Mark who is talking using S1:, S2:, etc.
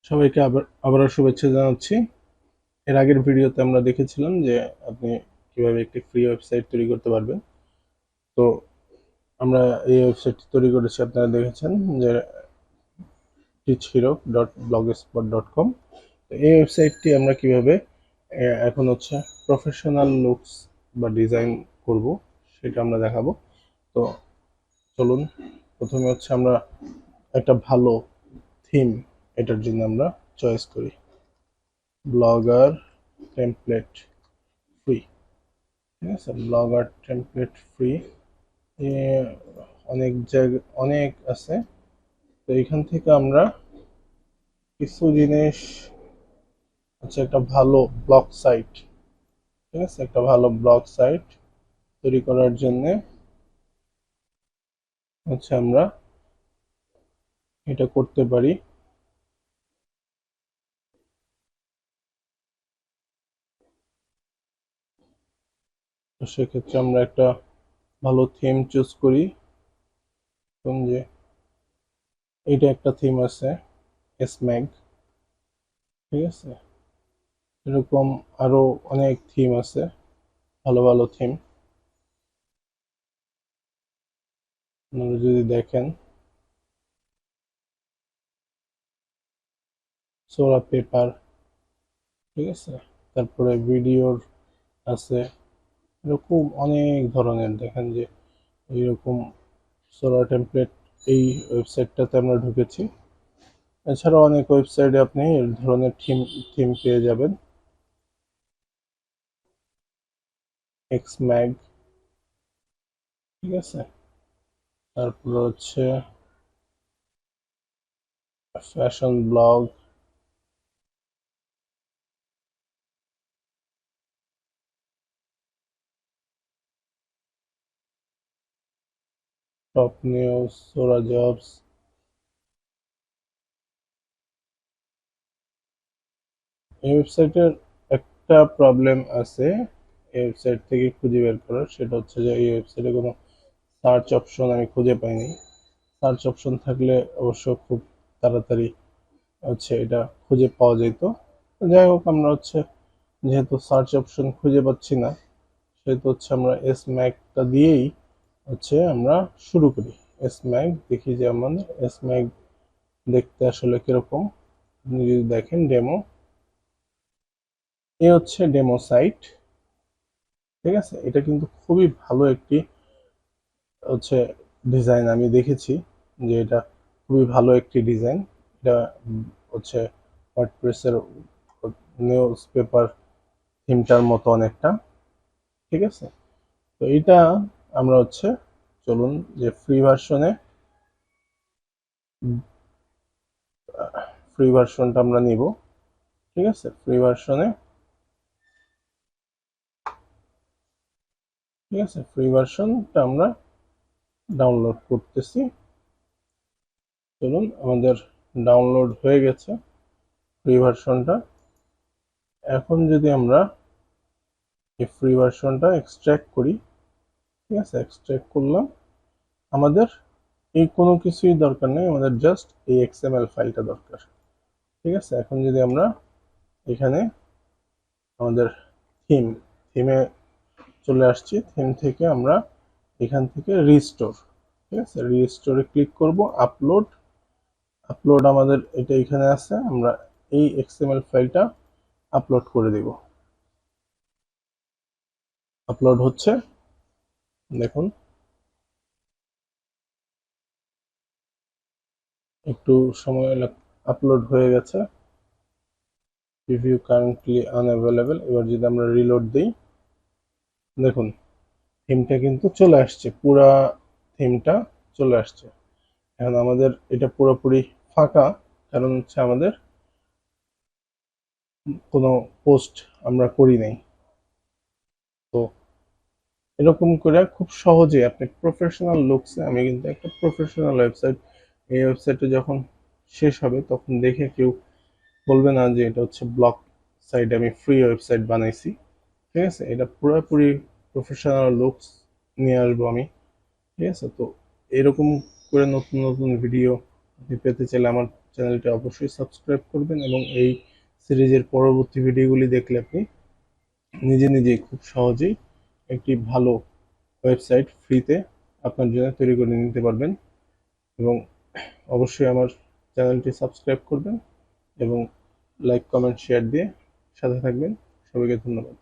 S1: সবাইকে আবারও শুভেচ্ছা জানাচ্ছি। এর আগের ভিডিওতে আমরা দেখেছিলাম যে আপনি কিভাবে একটি ফ্রি ওয়েবসাইট তৈরি করতে পারবেন। তো আমরা এই ওয়েবসাইটটি তৈরি করেছি, আপনারা দেখেছেন যে teachhirok.blogspot.com। তো এই ওয়েবসাইটটি আমরা কিভাবে এখন হচ্ছে প্রফেশনাল লুকস বা ডিজাইন করব সেটা আমরা দেখাবো। তো চলুন, প্রথমে হচ্ছে আমরা একটা ভালো থিম এটার জন্য আমরা চয়েস করি। ব্লগার টেমপ্লেট ফ্রি, ঠিক আছে। ব্লগার টেমপ্লেট ফ্রি অনেক জায়গা অনেক আছে। তো এখান থেকে আমরা কিছু জিনিস হচ্ছে একটা ভালো ব্লগ সাইট, ঠিক আছে, একটা ভালো ব্লগ সাইট তৈরি করার জন্য হচ্ছে আমরা এটা করতে পারি। তো সেক্ষেত্রে আমরা একটা ভালো থিম চুজ করি। যে এটা একটা থিম আছে স্ম্যাগ, ঠিক আছে। এরকম আরো অনেক থিম আছে, ভালো ভালো থিম। আপনারা যদি দেখেন সোরা পেপার, ঠিক আছে, তারপরে ভিডিওর আছে, এরকম অনেক ধরনের। দেখেন যে এইরকম সোরা টেমপ্লেট এই ওয়েবসাইটটাতে আমরা ঢুকেছি। এছাড়াও অনেক ওয়েবসাইটে আপনি এই ধরনের থিম থিম পেয়ে যাবেন। এক্স ম্যাগ, ঠিক আছে, তারপর হচ্ছে ফ্যাশন ব্লগ, টপ নিউজ, সোরা জবস। এই ওয়েবসাইটের একটা প্রবলেম আছে এই ওয়েবসাইট থেকে খুঁজে বের করার, সেটা হচ্ছে যে এই ওয়েবসাইটে কোনো সার্চ অপশন আমি খুঁজে পাইনি। সার্চ অপশন থাকলে অবশ্য খুব তাড়াতাড়ি হচ্ছে এটা খুঁজে পাওয়া যেত। যাই হোক, আমরা হচ্ছে যেহেতু সার্চ অপশন খুঁজে পাচ্ছি না, সেহেতু হচ্ছে আমরা এস ম্যাগটা দিয়েই হচ্ছে আমরা শুরু করি। এস ম্যাগ দেখি যে আমাদের এস ম্যাগ দেখতে আসলে কিরকম। আপনি যদি দেখেন ডেমো, এ হচ্ছে ডেমো সাইট, ঠিক আছে। এটা কিন্তু খুবই ভালো একটি হচ্ছে ডিজাইন, আমি দেখেছি যে এটা খুবই ভালো একটি ডিজাইন। এটা হচ্ছে ওয়ার্ডপ্রেসের নিউজ পেপার থিমটার মতো অনেকটা, ঠিক আছে। তো এটা আমরা হচ্ছে চলুন যে ফ্রি ভার্সনটা আমরা নিব, ঠিক আছে। ফ্রি ভার্সনে, ঠিক আছে, ফ্রি ভার্সনটা আমরা ডাউনলোড করতেছি। চলুন, আমাদের ডাউনলোড হয়ে গেছে ফ্রি ভার্সনটা। এখন যদি আমরা এই ফ্রি ভার্সনটা এক্সট্রাক্ট করি, ঠিক আছে, এক্সট্রাক্ট করলাম। আমাদের এই কোনো কিছুই দরকার নেই, আমাদের জাস্ট এই এক্সএমএল ফাইলটা দরকার, ঠিক আছে। এখন যদি আমরা এখানে আমাদের থিমে চলে আসছি, থিম থেকে আমরা এখান থেকে রিস্টোর, ঠিক আছে, রিস্টোরে ক্লিক করব। আপলোড, আপলোড আমাদের এটা এখানে আছে, আমরা এই এক্সএমএল ফাইলটা আপলোড করে দেব। আপলোড হচ্ছে, দেখুন একটু সময় আপলোড হয়ে গেছে। Review currently unavailable. এবার যদি আমরা রিলোড দিই, দেখুন থিমটা কিন্তু চলে আসছে, পুরা থিমটা চলে আসছে। এখন আমাদের এটা পুরোপুরি ফাঁকা, কারণ হচ্ছে আমাদের কোনো পোস্ট আমরা করি নাই। তো এরকম করে খুব সহজে আপনি প্রফেশনাল লুকসে, আমি কিন্তু একটা প্রফেশনাল ওয়েবসাইট, এই ওয়েবসাইটে যখন শেষ হবে তখন দেখে কেউ বলবে না যে এটা হচ্ছে ব্লগ সাইট, আমি ফ্রি ওয়েবসাইট বানাইছি, ঠিক আছে। এটা পুরোপুরি প্রফেশনাল লুকস নিয়ে আসবো আমি, ঠিক আছে। তো এরকম করে নতুন নতুন ভিডিও আপনি পেতে চাইলে আমার চ্যানেলটি অবশ্যই সাবস্ক্রাইব করবেন এবং এই সিরিজের পরবর্তী ভিডিওগুলি দেখলে আপনি নিজে নিজেই খুব সহজেই একটি ভালো ওয়েবসাইট ফ্রিতে আপনার জন্য তৈরি করে নিতে পারবেন। এবং অবশ্যই আমার চ্যানেলটি সাবস্ক্রাইব করবেন এবং লাইক কমেন্ট শেয়ার দিয়ে সাথে থাকবেন। সবাইকে ধন্যবাদ।